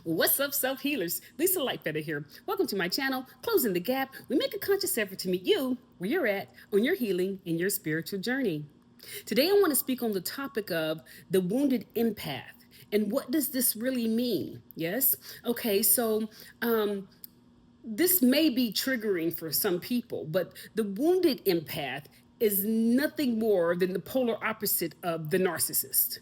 What's up, self-healers? Lisa Lightfeather here. Welcome to my channel, Closing the Gap. We make a conscious effort to meet you where you're at on your healing and your spiritual journey. Today, I want to speak on the topic of the wounded empath. And what does this really mean? Yes? Okay, so this may be triggering for some people, but the wounded empath is nothing more than the polar opposite of the narcissist.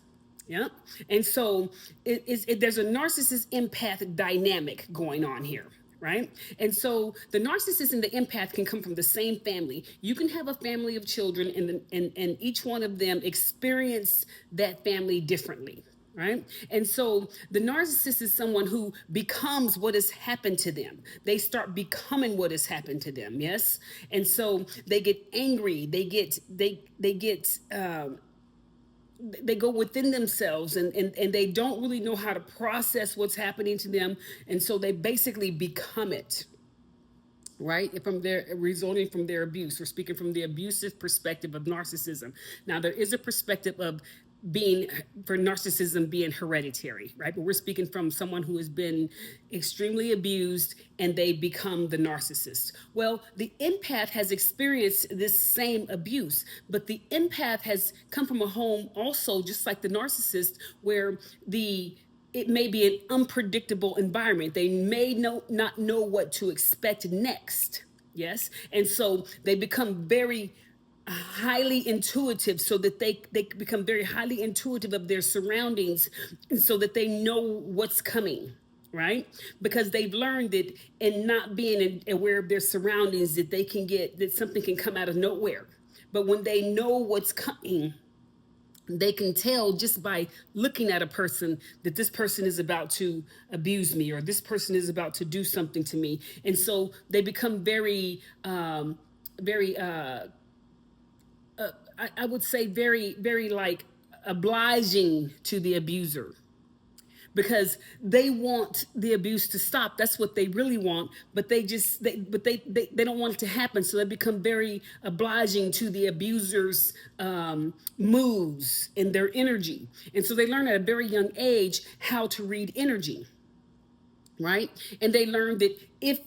Yeah. And so there's a narcissist empath dynamic going on here. Right. And so the narcissist and the empath can come from the same family. You can have a family of children and each one of them experience that family differently. Right. And so the narcissist is someone who becomes what has happened to them. They start becoming what has happened to them. Yes. And so they get angry. They go within themselves and they don't really know how to process what's happening to them. And so they basically become it, right? From their resulting from their abuse. We're speaking from the abusive perspective of narcissism. Now, there is a perspective of being for narcissism being hereditary, right? But we're speaking from someone who has been extremely abused and they become the narcissist. Well, the empath has experienced this same abuse, but the empath has come from a home also, just like the narcissist, where it may be an unpredictable environment. They may not know what to expect next. Yes. And so they become very highly intuitive, so that they become very highly intuitive of their surroundings, and so that they know what's coming, right? Because they've learned that in not being aware of their surroundings, that something can come out of nowhere. But when they know what's coming, they can tell just by looking at a person that this person is about to abuse me, or this person is about to do something to me. And so they become very I would say very, very like obliging to the abuser, because they want the abuse to stop. That's what they really want, but they don't want it to happen. So they become very obliging to the abuser's moves and their energy. And so they learn at a very young age how to read energy. Right? And they learn that if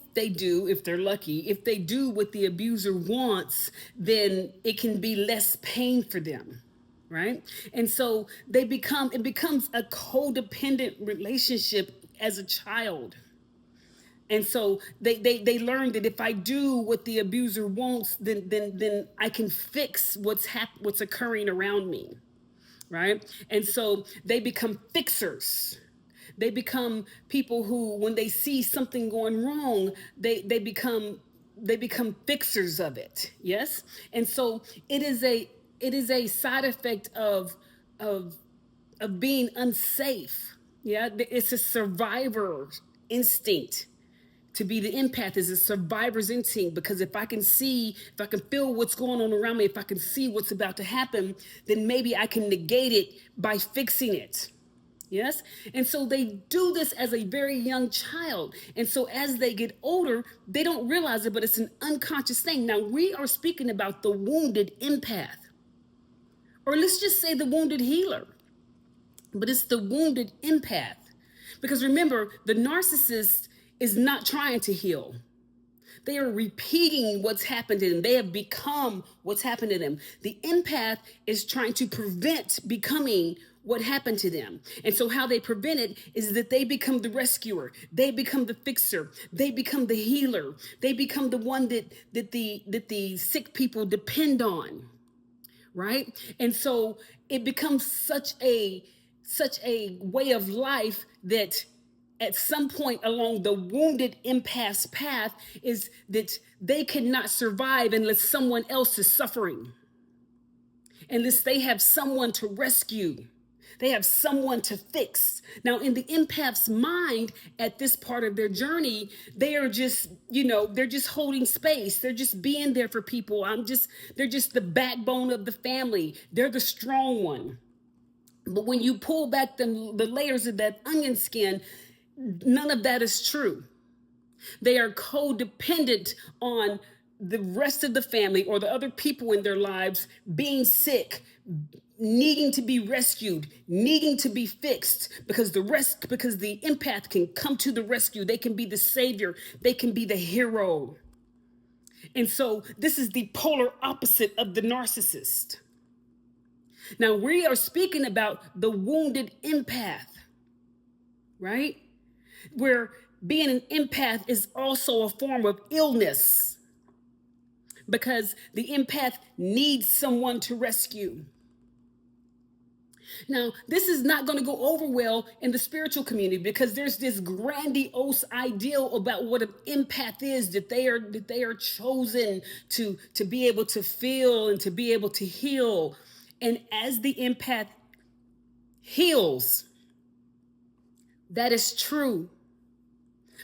they're lucky, if they do what the abuser wants, then it can be less pain for them. Right? And so it becomes a codependent relationship as a child. And so they learn that if I do what the abuser wants, then I can fix what's occurring around me. Right? And so they become fixers. They become people who, when they see something going wrong, they become fixers of it. Yes. And so it is a side effect of being unsafe. Yeah. It's a survivor instinct. To be the empath is a survivor's instinct, because if I can feel what's going on around me, if I can see what's about to happen, then maybe I can negate it by fixing it. Yes. And so they do this as a very young child. And so as they get older, they don't realize it, but it's an unconscious thing. Now, we are speaking about the wounded empath, or let's just say the wounded healer, but it's the wounded empath. Because remember, the narcissist is not trying to heal. They are repeating what's happened to them. They have become what's happened to them. The empath is trying to prevent becoming what happened to them. And so how they prevent it is that they become the rescuer. They become the fixer. They become the healer. They become the one that the sick people depend on. Right? And so it becomes such a way of life that at some point along the wounded empath's path is that they cannot survive unless someone else is suffering, unless they have someone to rescue. They have someone to fix. Now, in the empath's mind, at this part of their journey, they are just, they're just holding space. They're just being there for people. They're just the backbone of the family. They're the strong one. But when you pull back the layers of that onion skin, none of that is true. They are codependent on the rest of the family or the other people in their lives being sick, needing to be rescued, needing to be fixed, because the empath can come to the rescue. They can be the savior. They can be the hero. And so this is the polar opposite of the narcissist. Now we are speaking about the wounded empath, right? Where being an empath is also a form of illness, because the empath needs someone to rescue. Now, this is not going to go over well in the spiritual community, because there's this grandiose ideal about what an empath is, that they are chosen to be able to feel and to be able to heal. And as the empath heals, that is true.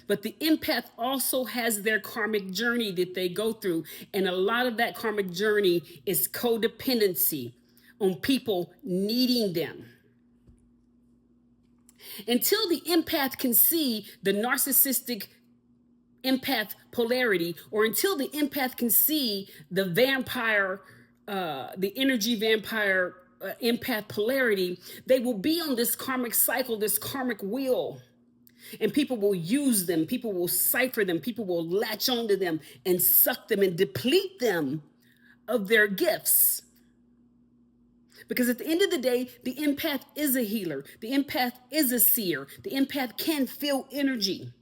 But the empath also has their karmic journey that they go through. And a lot of that karmic journey is codependency on people needing them. Until the empath can see the narcissistic empath polarity, or until the empath can see the vampire, the energy vampire empath polarity, they will be on this karmic cycle, this karmic wheel. And people will use them, people will cipher them, people will latch onto them and suck them and deplete them of their gifts. Because at the end of the day, the empath is a healer. The empath is a seer. The empath can feel energy.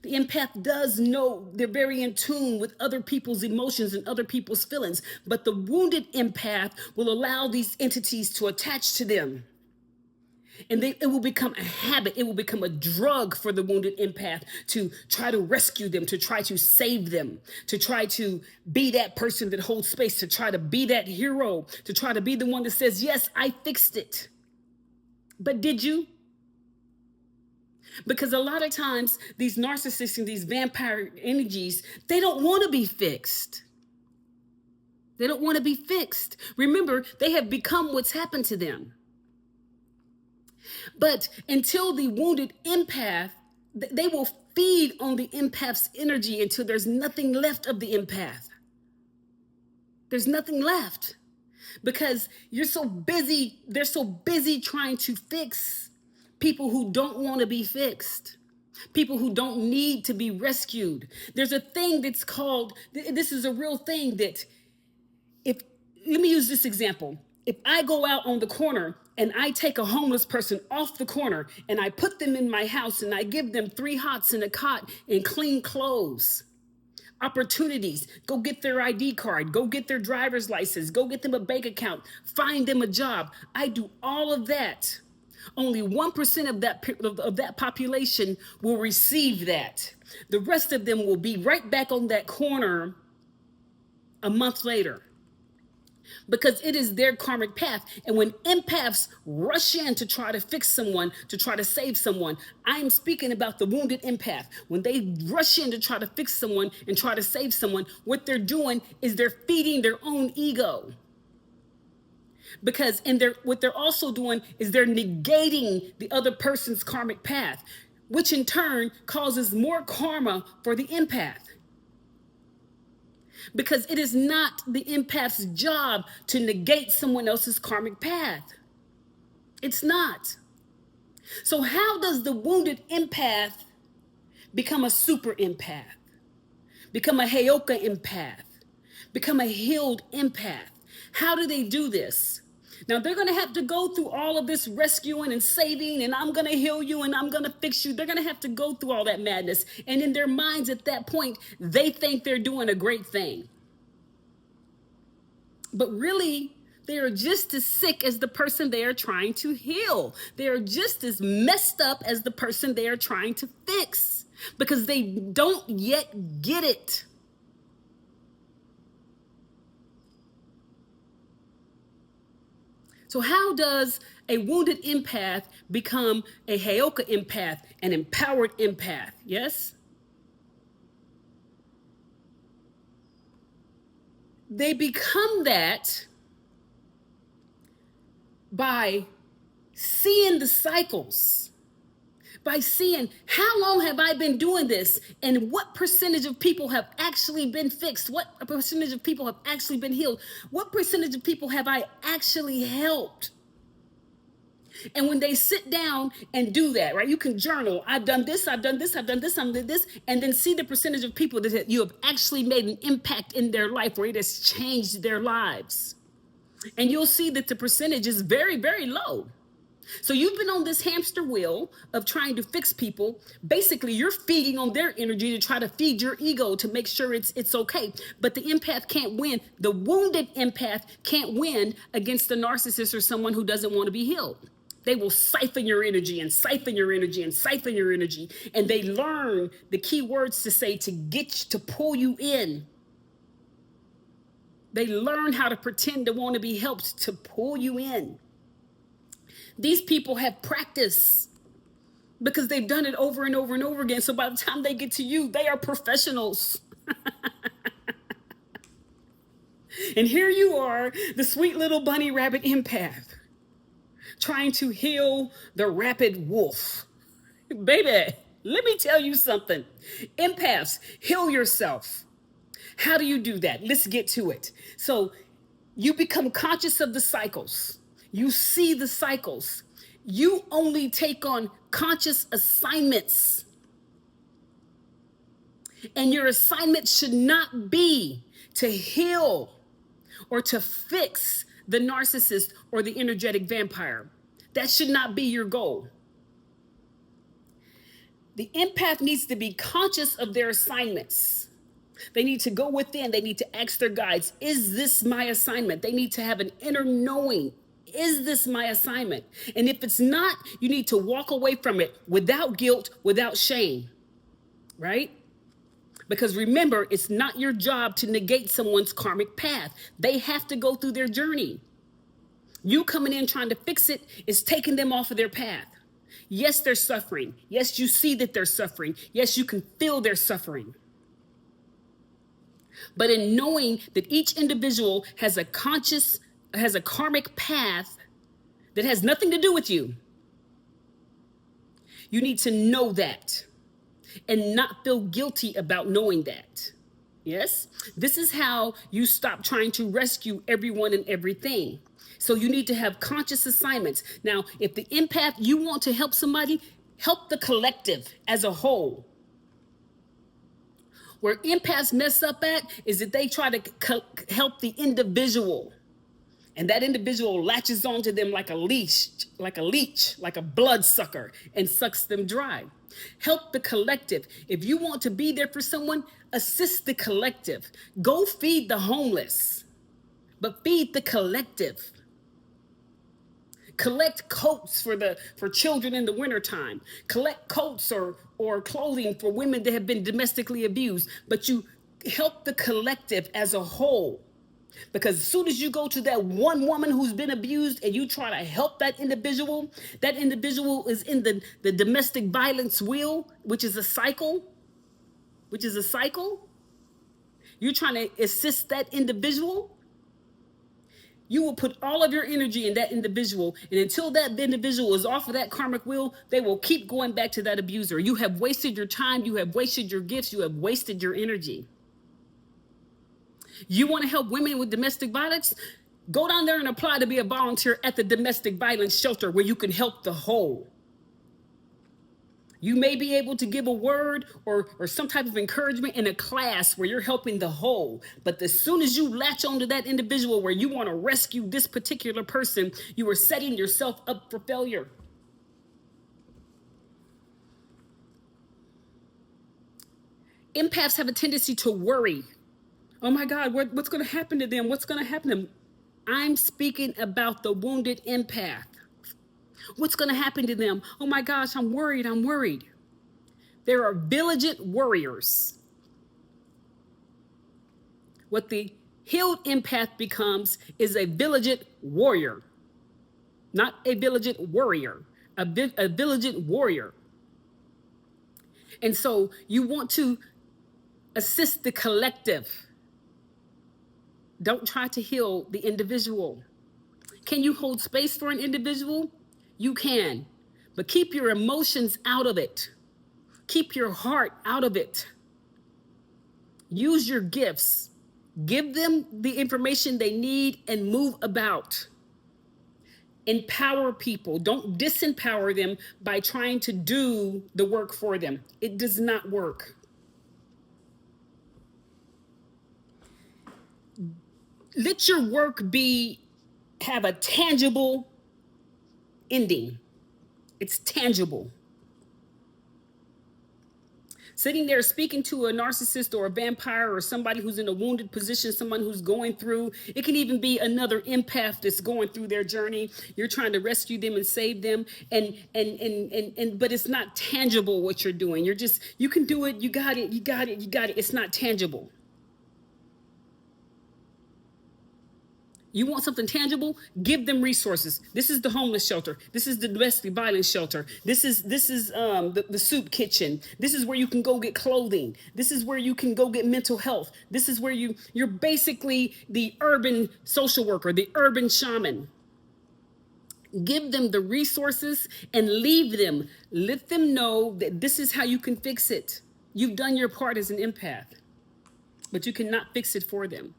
The empath does know, they're very in tune with other people's emotions and other people's feelings. But the wounded empath will allow these entities to attach to them. And it will become a habit. It will become a drug for the wounded empath to try to rescue them, to try to save them, to try to be that person that holds space, to try to be that hero, to try to be the one that says, yes, I fixed it. But did you? Because a lot of times these narcissists and these vampire energies, they don't want to be fixed. They don't want to be fixed. Remember, they have become what's happened to them. But until the wounded empath, they will feed on the empath's energy until there's nothing left of the empath. There's nothing left, because they're so busy trying to fix people who don't want to be fixed, people who don't need to be rescued. There's a thing that's called, this is a real thing, that let me use this example. If I go out on the corner and I take a homeless person off the corner and I put them in my house and I give them 3 hots and a cot and clean clothes, opportunities, go get their ID card, go get their driver's license, go get them a bank account, find them a job. I do all of that. Only 1% of that population will receive that. The rest of them will be right back on that corner a month later, because it is their karmic path. And when empaths rush in to try to fix someone, to try to save someone, I am speaking about the wounded empath. When they rush in to try to fix someone and try to save someone, what they're doing is they're feeding their own ego. Because what they're also doing is they're negating the other person's karmic path, which in turn causes more karma for the empath. Because it is not the empath's job to negate someone else's karmic path. It's not. So how does the wounded empath become a super empath? Become a Heyoka empath? Become a healed empath? How do they do this? Now, they're going to have to go through all of this rescuing and saving, and I'm going to heal you and I'm going to fix you. They're going to have to go through all that madness. And in their minds at that point, they think they're doing a great thing. But really, they are just as sick as the person they are trying to heal. They are just as messed up as the person they are trying to fix, because they don't yet get it. So how does a wounded empath become a Heyoka empath, an empowered empath? Yes? They become that by seeing the cycles, by seeing how long have I been doing this, and what percentage of people have actually been fixed, what percentage of people have actually been healed, what percentage of people have I actually helped. And when they sit down and do that, right, you can journal. I've done this, I've done this, I've done this, I've done this, and then see the percentage of people that you have actually made an impact in their life where it has changed their lives. And you'll see that the percentage is very, very low. So you've been on this hamster wheel of trying to fix people. Basically, you're feeding on their energy to try to feed your ego to make sure it's okay. But the empath can't win. The wounded empath can't win against a narcissist or someone who doesn't want to be healed. They will siphon your energy and siphon your energy and siphon your energy. And they learn the key words to say to pull you in. They learn how to pretend to want to be helped to pull you in. These people have practice because they've done it over and over and over again. So by the time they get to you, they are professionals. And here you are, the sweet little bunny rabbit empath, trying to heal the rabid wolf. Baby, let me tell you something. Empaths, heal yourself. How do you do that? Let's get to it. So you become conscious of the cycles. You see the cycles. You only take on conscious assignments. And your assignment should not be to heal or to fix the narcissist or the energetic vampire. That should not be your goal. The empath needs to be conscious of their assignments. They need to go within. They need to ask their guides, is this my assignment? They need to have an inner knowing. Is this my assignment? And if it's not, you need to walk away from it without guilt, without shame, right? Because remember, it's not your job to negate someone's karmic path. They have to go through their journey. You coming in trying to fix it is taking them off of their path. Yes, they're suffering. Yes, you see that they're suffering. Yes, you can feel their suffering. But in knowing that each individual has a karmic path that has nothing to do with you, you need to know that and not feel guilty about knowing that. Yes? This is how you stop trying to rescue everyone and everything. So you need to have conscious assignments. Now, if the empath, you want to help somebody, help the collective as a whole. Where empaths mess up at is that they try to help the individual. And that individual latches onto them like a leech, like a bloodsucker, and sucks them dry. Help the collective. If you want to be there for someone, assist the collective. Go feed the homeless, but feed the collective. Collect coats for children in the wintertime. Collect coats or clothing for women that have been domestically abused. But you help the collective as a whole. Because as soon as you go to that one woman who's been abused and you try to help that individual is in the domestic violence wheel, which is a cycle. You're trying to assist that individual. You will put all of your energy in that individual. And until that individual is off of that karmic wheel, they will keep going back to that abuser. You have wasted your time. You have wasted your gifts. You have wasted your energy. You want to help women with domestic violence? Go down there and apply to be a volunteer at the domestic violence shelter where you can help the whole. You may be able to give a word or some type of encouragement in a class where you're helping the whole. But as soon as you latch onto that individual where you want to rescue this particular person, you are setting yourself up for failure. Empaths have a tendency to worry. Oh my God, what's going to happen to them? What's going to happen to them? I'm speaking about the wounded empath. What's going to happen to them? Oh my gosh, I'm worried. There are vigilant warriors. What the healed empath becomes is a vigilant warrior, not a vigilant warrior, a vigilant warrior. And so you want to assist the collective. Don't try to heal the individual. Can you hold space for an individual? You can, but keep your emotions out of it. Keep your heart out of it. Use your gifts. Give them the information they need and move about. Empower people. Don't disempower them by trying to do the work for them. It does not work. Let your work have a tangible ending. It's tangible. Sitting there speaking to a narcissist or a vampire or somebody who's in a wounded position, someone who's going through, it can even be another empath that's going through their journey. You're trying to rescue them and save them. But it's not tangible what you're doing. You can do it. You got it. You got it. You got it. It's not tangible. You want something tangible? Give them resources. This is the homeless shelter. This is the domestic violence shelter. This is the soup kitchen. This is where you can go get clothing. This is where you can go get mental health. This is where you're basically the urban social worker, the urban shaman. Give them the resources and leave them. Let them know that this is how you can fix it. You've done your part as an empath, but you cannot fix it for them.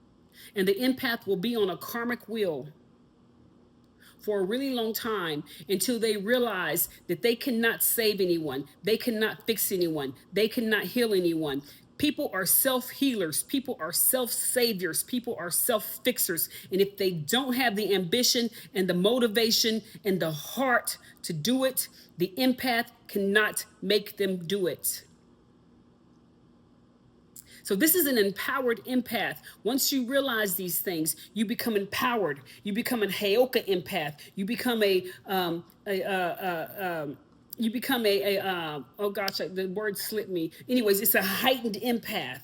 And the empath will be on a karmic wheel for a really long time until they realize that they cannot save anyone. They cannot fix anyone. They cannot heal anyone. People are self-healers. People are self-saviors. People are self-fixers. And if they don't have the ambition and the motivation and the heart to do it, the empath cannot make them do it. So this is an empowered empath. Once you realize these things, you become empowered. You become a Heyoka empath. You become oh gosh, the word slipped me. Anyways, it's a heightened empath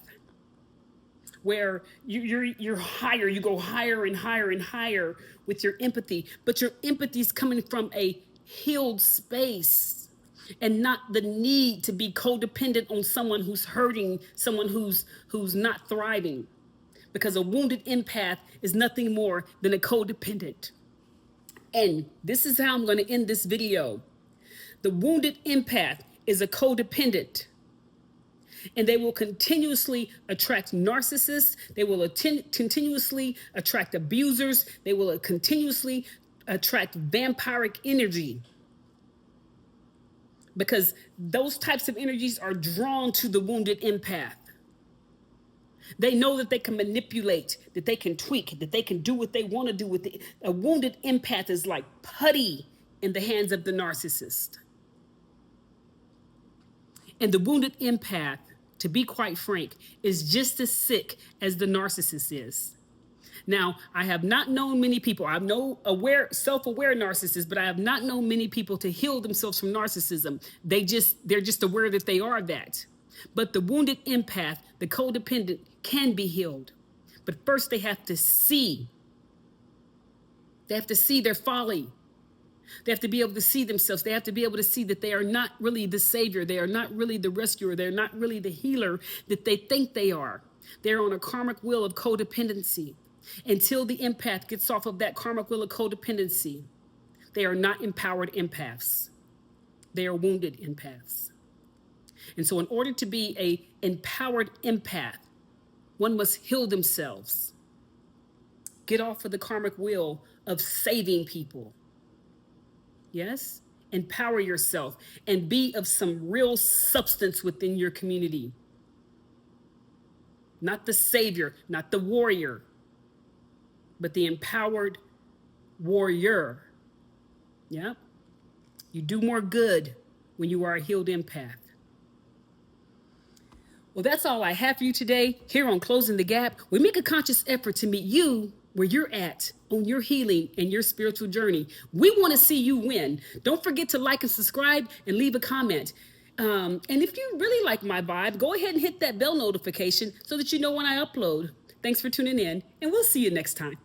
where you're higher. You go higher and higher and higher with your empathy, but your empathy is coming from a healed space. And not the need to be codependent on someone who's hurting, someone who's not thriving. Because a wounded empath is nothing more than a codependent. And this is how I'm going to end this video. The wounded empath is a codependent. And they will continuously attract narcissists. They will continuously attract abusers. They will continuously attract vampiric energy. Because those types of energies are drawn to the wounded empath. They know that they can manipulate, that they can tweak, that they can do what they want to do with it. A wounded empath is like putty in the hands of the narcissist. And the wounded empath, to be quite frank, is just as sick as the narcissist is. Now, I have not known many people. I know self-aware narcissists, but I have not known many people to heal themselves from narcissism. They're just aware that they are that. But the wounded empath, the codependent, can be healed. But first they have to see. They have to see their folly. They have to be able to see themselves. They have to be able to see that they are not really the savior. They are not really the rescuer. They're not really the healer that they think they are. They're on a karmic wheel of codependency. Until the empath gets off of that karmic wheel of codependency, they are not empowered empaths. They are wounded empaths. And so in order to be an empowered empath, one must heal themselves. Get off of the karmic wheel of saving people. Yes? Empower yourself and be of some real substance within your community. Not the savior, not the warrior, but the empowered warrior. Yeah. You do more good when you are a healed empath. Well, that's all I have for you today here on Closing the Gap. We make a conscious effort to meet you where you're at on your healing and your spiritual journey. We want to see you win. Don't forget to like and subscribe and leave a comment. And if you really like my vibe, go ahead and hit that bell notification so that you know when I upload. Thanks for tuning in, and we'll see you next time.